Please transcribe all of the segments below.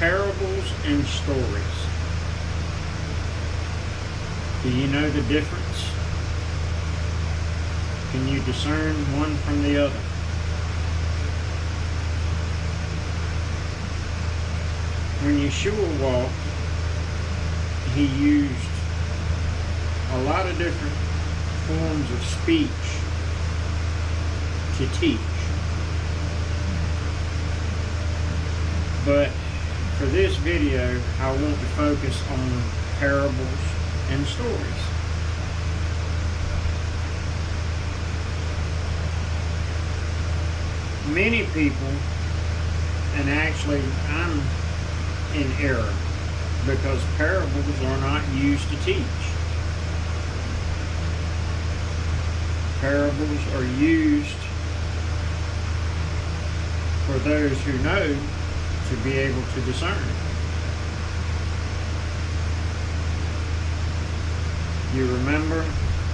parables and stories. Do you know the difference? Can you discern one from the other? When Yeshua walked, he used a lot of different forms of speech to teach. But for this video, I want to focus on parables and stories. Many people, and actually I'm in error, because parables are not used to teach. Parables are used for those who know to be able to discern. You remember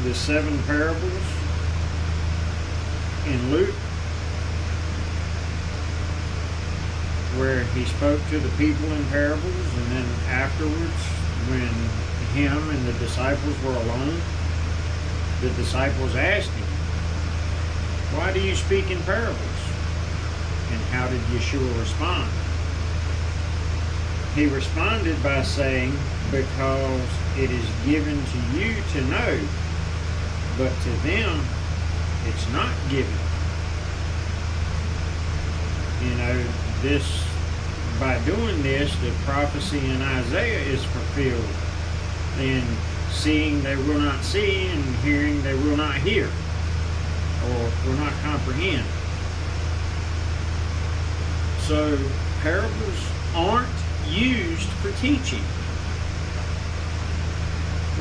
the 7 parables in Luke, where he spoke to the people in parables, and then afterwards, when him and the disciples were alone, the disciples asked him, "Why do you speak in parables?" And how did Yeshua respond? He responded by saying, "Because it is given to you to know, but to them it's not given." You know, by doing this, the prophecy in Isaiah is fulfilled. In seeing they will not see, and hearing they will not hear, or will not comprehend. So parables aren't used for teaching.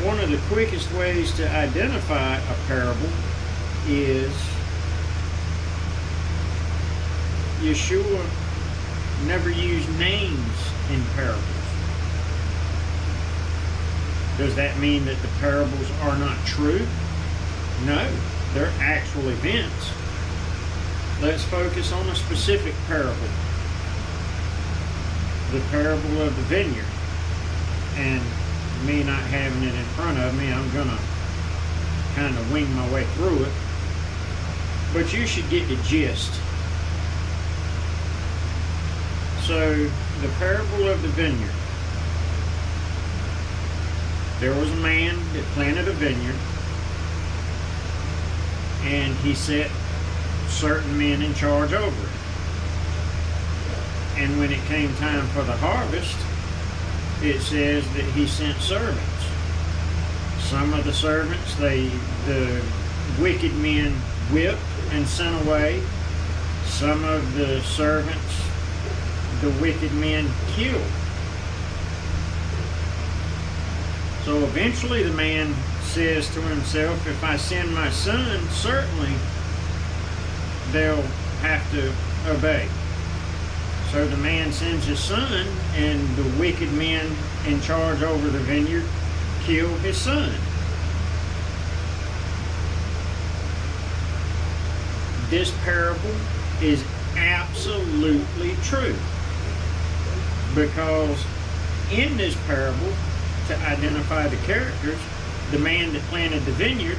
One of the quickest ways to identify a parable is Yeshua never used names in parables. Does that mean that the parables are not true? No, they're actual events. Let's focus on a specific parable. The parable of the vineyard. And me not having it in front of me, I'm gonna kind of wing my way through it. But you should get the gist. So, the parable of the vineyard. There was a man that planted a vineyard, and he set certain men in charge over it. And when it came time for the harvest, it says that he sent servants. Some of the servants, the wicked men whipped and sent away. Some of the servants, the wicked men killed. So eventually the man says to himself, if I send my son, certainly they'll have to obey. So the man sends his son, and the wicked men in charge over the vineyard kill his son. This parable is absolutely true, because in this parable, to identify the characters, the man that planted the vineyard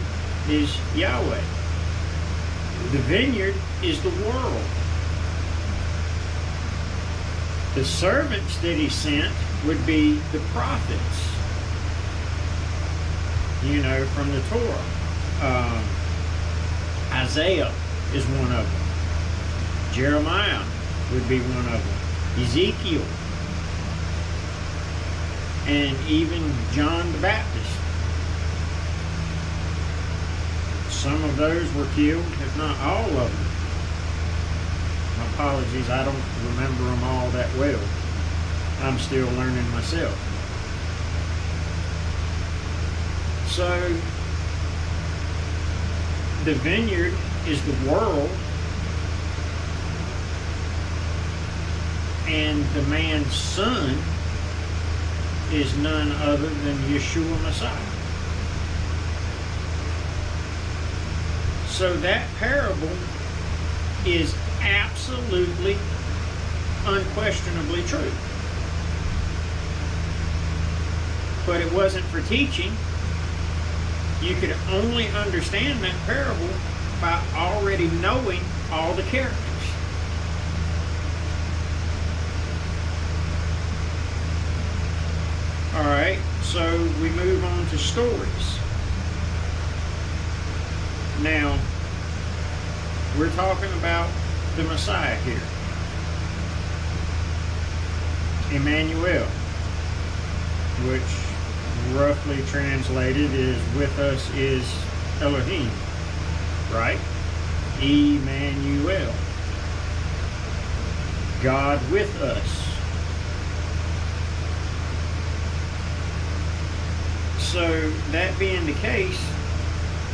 is Yahweh. The vineyard is the world. The servants that he sent would be the prophets, you know, from the Torah. Isaiah is one of them. Jeremiah would be one of them. Ezekiel. And even John the Baptist. Some of those were killed, if not all of them. My apologies, I don't remember them all that well. I'm still learning myself. So, the vineyard is the world, and the man's son is none other than Yeshua Messiah. So that parable is absolutely, unquestionably true. but it wasn't for teaching. You could only understand that parable by already knowing all the characters. Alright, so we move on to stories. Now, we're talking about the Messiah here. Emmanuel, which roughly translated is with us is Elohim, right? Emmanuel, God with us. So that being the case,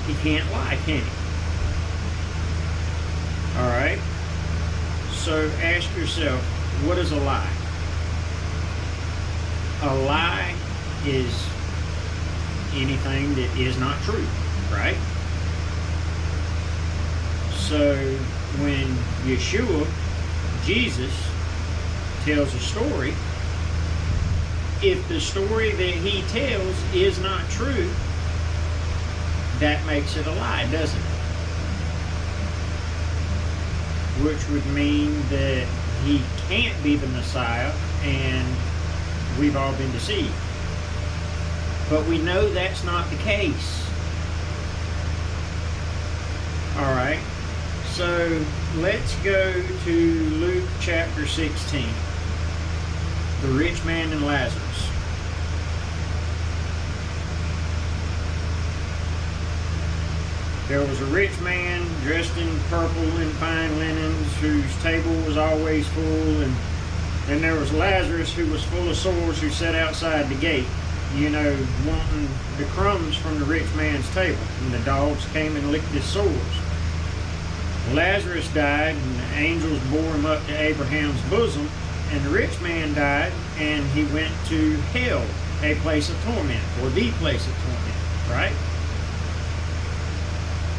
he can't lie, can he? Alright, so ask yourself, what is a lie? A lie is anything that is not true, right? So when Yeshua, Jesus, tells a story, if the story that he tells is not true, that makes it a lie, doesn't it? Which would mean that he can't be the Messiah and we've all been deceived. But we know that's not the case. Alright, so let's go to Luke chapter 16. The rich man and Lazarus. There was a rich man dressed in purple and fine linens, whose table was always full, and then there was Lazarus, who was full of sores, who sat outside the gate, you know, wanting the crumbs from the rich man's table, and the dogs came and licked his sores. Lazarus died, and the angels bore him up to Abraham's bosom, and the rich man died, and he went to hell, a place of torment, or the place of torment, right?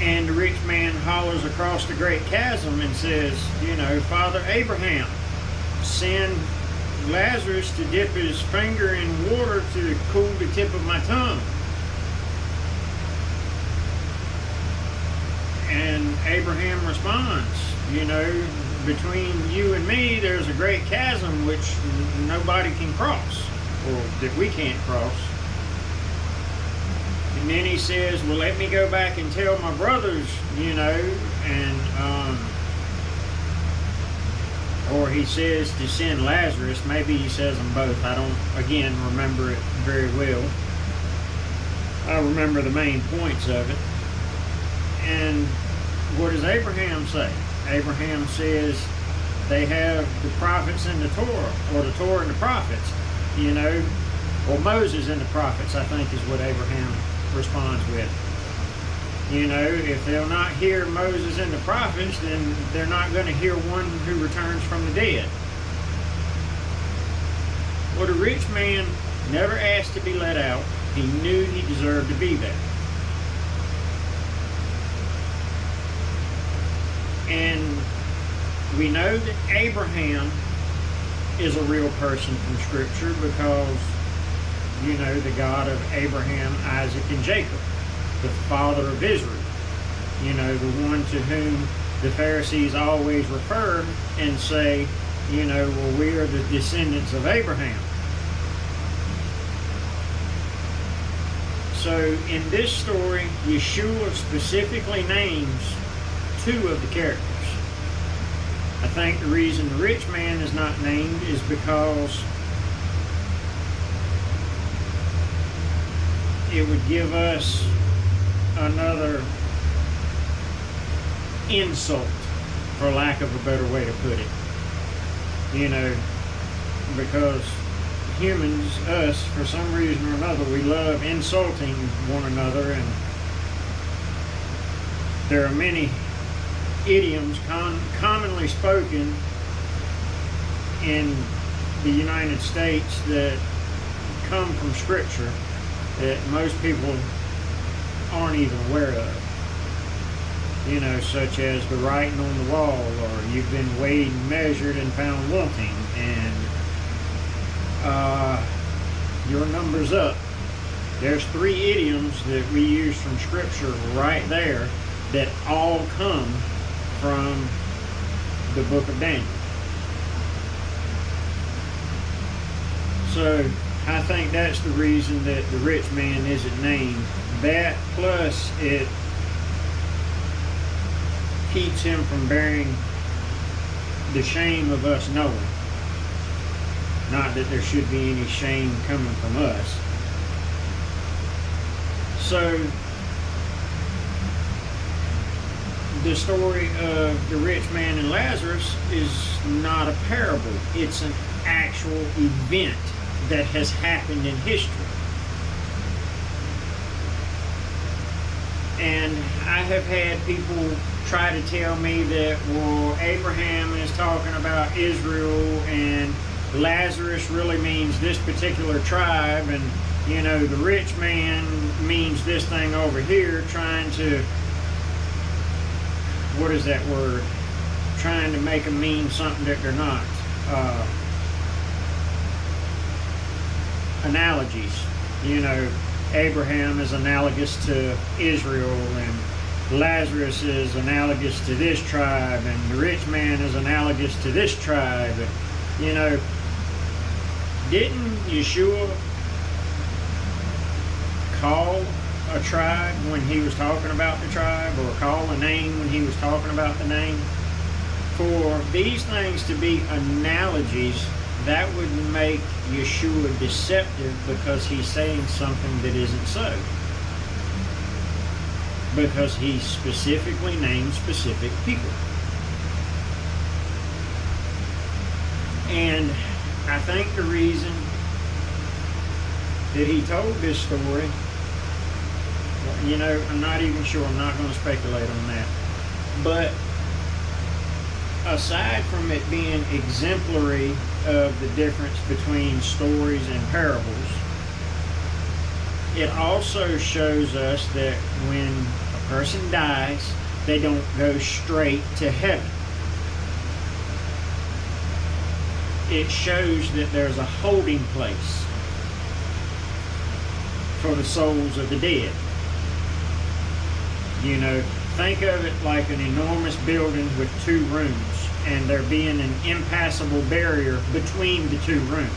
And the rich man hollers across the great chasm and says, you know, Father Abraham, send Lazarus to dip his finger in water to cool the tip of my tongue. And Abraham responds, you know, between you and me, there's a great chasm which nobody can cross, or that we can't cross. And then he says, well, let me go back and tell my brothers, you know, and, or he says to send Lazarus. Maybe he says them both. I don't, again, remember it very well. I remember the main points of it. And what does Abraham say? Abraham says they have the prophets and the Torah, or the Torah and the prophets, you know, or Moses and the prophets, I think is what Abraham responds with. You know, if they'll not hear Moses and the prophets, then they're not going to hear one who returns from the dead. Well, the rich man never asked to be let out. He knew he deserved to be there. And we know that Abraham is a real person from Scripture because, you know, the God of Abraham, Isaac, and Jacob, the father of Israel, you know, the one to whom the Pharisees always refer and say, you know, well, we are the descendants of Abraham. So in this story, Yeshua specifically names two of the characters. I think the reason the rich man is not named is because it would give us another insult, for lack of a better way to put it. You know, because humans, us, for some reason or another, we love insulting one another, and there are many idioms commonly spoken in the United States that come from Scripture that most people aren't even aware of. You know, such as the writing on the wall, or you've been weighed and measured and found wanting, and your number's up. There's 3 idioms that we use from Scripture right there that all come from the book of Daniel. So I think that's the reason that the rich man isn't named. That plus it keeps him from bearing the shame of us knowing. Not that there should be any shame coming from us. So the story of the rich man and Lazarus is not a parable. It's an actual event that has happened in history. And I have had people try to tell me that, well, Abraham is talking about Israel and Lazarus really means this particular tribe, and you know, the rich man means this thing over here, trying to, what is that word? Trying to make them mean something that they're not. Analogies. You know, Abraham is analogous to Israel, and Lazarus is analogous to this tribe, and the rich man is analogous to this tribe. And, you know, didn't Yeshua call a tribe when he was talking about the tribe, or call a name when he was talking about the name? For these things to be analogies, that would make Yeshua deceptive, because he's saying something that isn't so. Because he specifically named specific people. And I think the reason that he told this story, you know, I'm not even sure, I'm not going to speculate on that. But aside from it being exemplary of the difference between stories and parables, it also shows us that when a person dies, they don't go straight to heaven. It shows that there's a holding place for the souls of the dead. You know, think of it like an enormous building with 2 rooms, and there being an impassable barrier between the 2 rooms.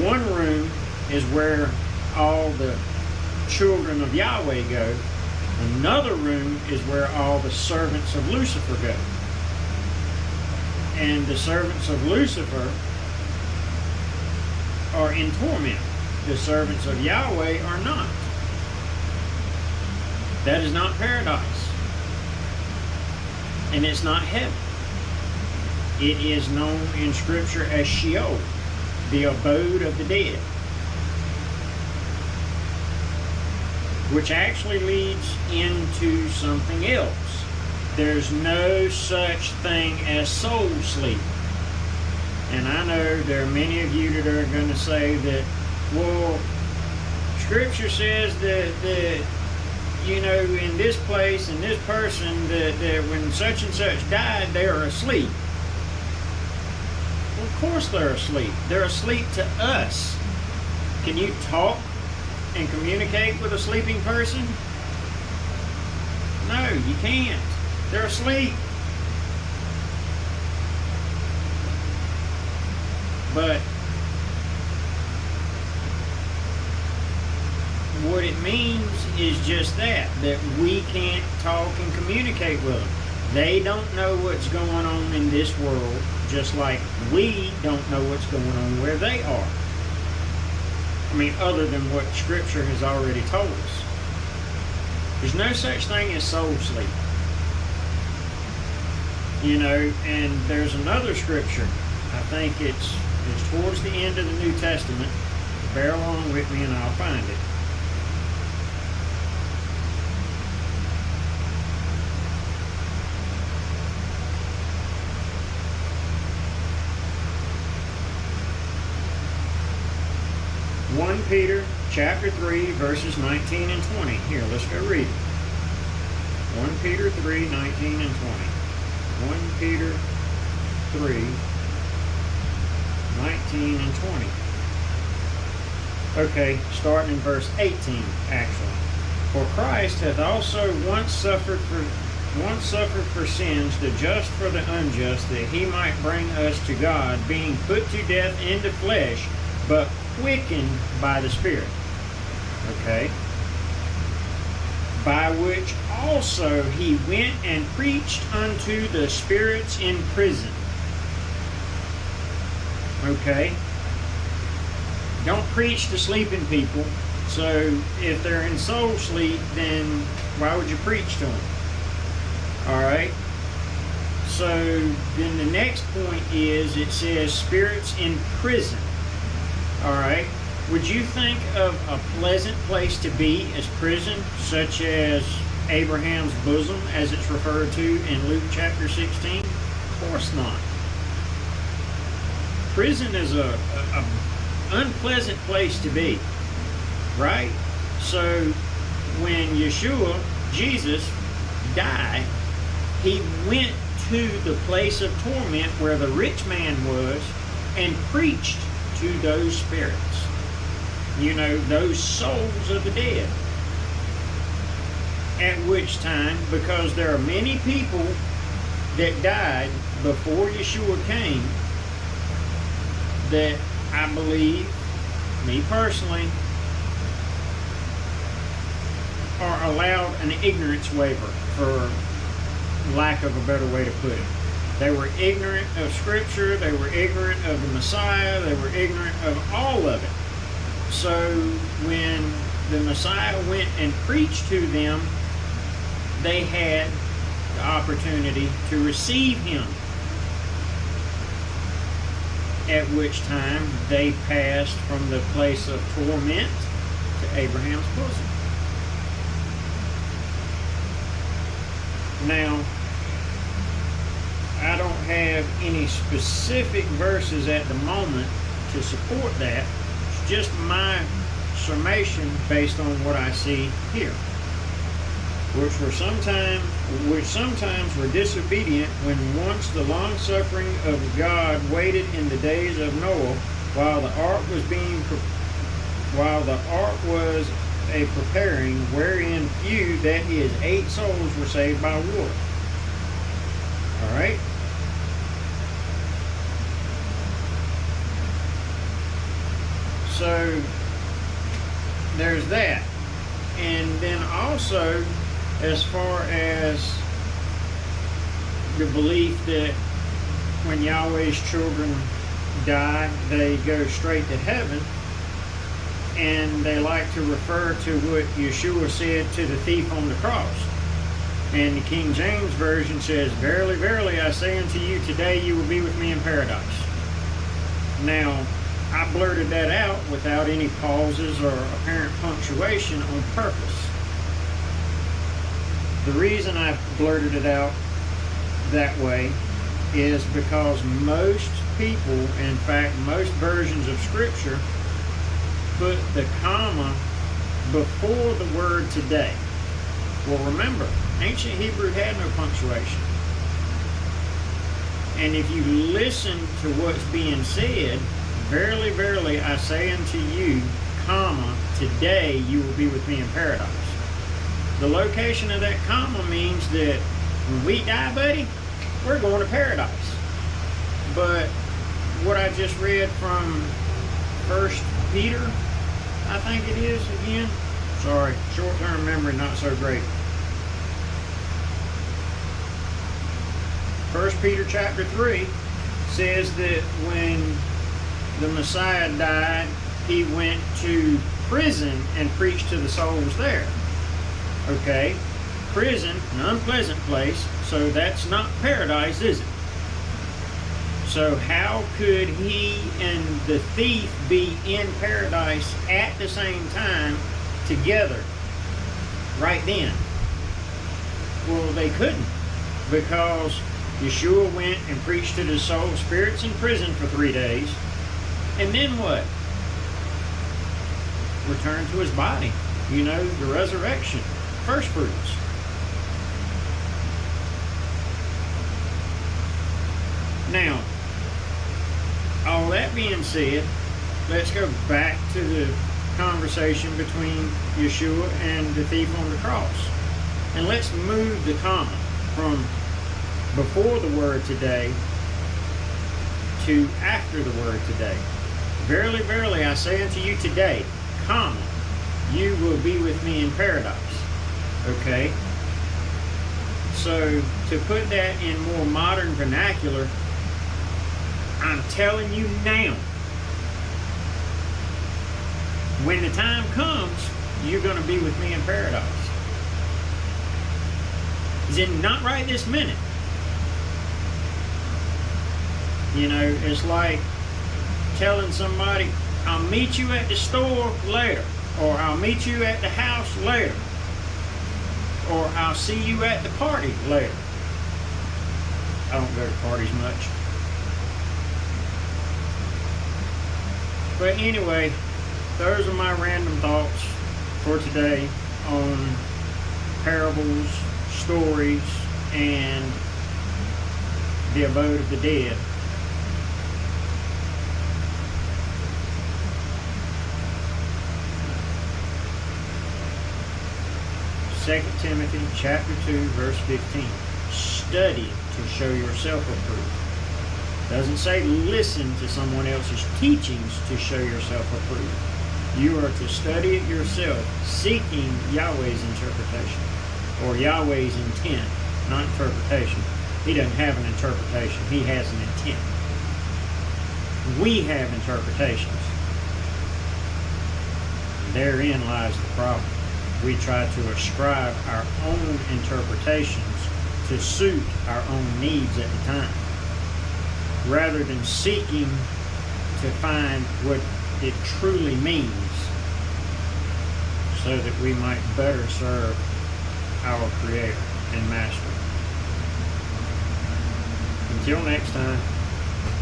One room is where all the children of Yahweh go. Another room is where all the servants of Lucifer go. And the servants of Lucifer are in torment. The servants of Yahweh are not. That is not paradise. And it's not heaven. It is known in Scripture as Sheol, the abode of the dead. Which actually leads into something else. There's no such thing as soul sleep. And I know there are many of you that are going to say that, well, Scripture says that you know, in this place, in this person, that when such and such died, they are asleep. Well, of course they're asleep. They're asleep to us. Can you talk and communicate with a sleeping person? No, you can't. They're asleep. But what it means is just that we can't talk and communicate with them. They don't know what's going on in this world, just like we don't know what's going on where they are. I mean, other than what Scripture has already told us. There's no such thing as soul sleep. You know, and there's another Scripture. I think it's towards the end of the New Testament. Bear along with me and I'll find it. Peter chapter 3 verses 19 and 20. Here, let's go read it. 1 Peter 3, 19 and 20. 1 Peter 3, 19 and 20. Okay, starting in verse 18, actually. For Christ hath also once suffered for sins, the just for the unjust, that he might bring us to God, being put to death in the flesh, but quickened by the Spirit. Okay? By which also he went and preached unto the spirits in prison. Okay? Don't preach to sleeping people. So if they're in soul sleep, then why would you preach to them? Alright? So then the next point is, it says spirits in prison. Alright? Would you think of a pleasant place to be as prison, such as Abraham's bosom, as it's referred to in Luke chapter 16? Of course not. Prison is a unpleasant place to be, right? So when Yeshua, Jesus, died, he went to the place of torment where the rich man was and preached to those spirits. You know, those souls of the dead. At which time, because there are many people that died before Yeshua came, that I believe, me personally, are allowed an ignorance waiver, for lack of a better way to put it. They were ignorant of Scripture, they were ignorant of the Messiah, they were ignorant of all of it. So when the Messiah went and preached to them, they had the opportunity to receive him. At which time they passed from the place of torment to Abraham's bosom. Now, I don't have any specific verses at the moment to support that. It's just my summation based on what I see here, which sometimes were disobedient when once the long suffering of God waited in the days of Noah, while the ark was a preparing, wherein few, that is 8 souls, were saved by water. All right. So there's that. And then also, as far as the belief that when Yahweh's children die, they go straight to heaven, and they like to refer to what Yeshua said to the thief on the cross. And the King James Version says, "Verily, verily, I say unto you, today you will be with me in paradise." Now, I blurted that out without any pauses or apparent punctuation on purpose. The reason I blurted it out that way is because most people, in fact, most versions of Scripture, put the comma before the word today. Well, remember, ancient Hebrew had no punctuation. And if you listen to what's being said, "Verily, verily, I say unto you, comma, today you will be with me in paradise." The location of that comma means that when we die, buddy, we're going to paradise. But what I just read from 1 Peter, I think it is, again. Sorry, short-term memory not so great. 1 Peter chapter 3 says that when the Messiah died, he went to prison and preached to the souls there. Okay, prison, an unpleasant place, so that's not paradise, is it? So how could he and the thief be in paradise at the same time together right then? Well, they couldn't, because Yeshua went and preached to the soul spirits in prison for 3 days, and then what? Returned to his body. You know, the resurrection, first fruits. Now, all that being said, let's go back to the conversation between Yeshua and the thief on the cross. And let's move the comma from before the word today to after the word today. Verily, verily, I say unto you today, comma, you will be with me in paradise. Okay? So, to put that in more modern vernacular, I'm telling you now, when the time comes, you're going to be with me in paradise. Is it not right this minute? You know, it's like telling somebody, I'll meet you at the store later, or I'll meet you at the house later, or I'll see you at the party later. I don't go to parties much. But anyway, those are my random thoughts for today on parables, stories, and the abode of the dead. Second Timothy chapter 2, verse 15. Study to show yourself approved. Doesn't say listen to someone else's teachings to show yourself approved. You are to study it yourself, seeking Yahweh's interpretation, or Yahweh's intent, not interpretation. He doesn't have an interpretation. He has an intent. We have interpretations. Therein lies the problem. We try to ascribe our own interpretations to suit our own needs at the time, rather than seeking to find what it truly means, so that we might better serve our Creator and Master. Until next time.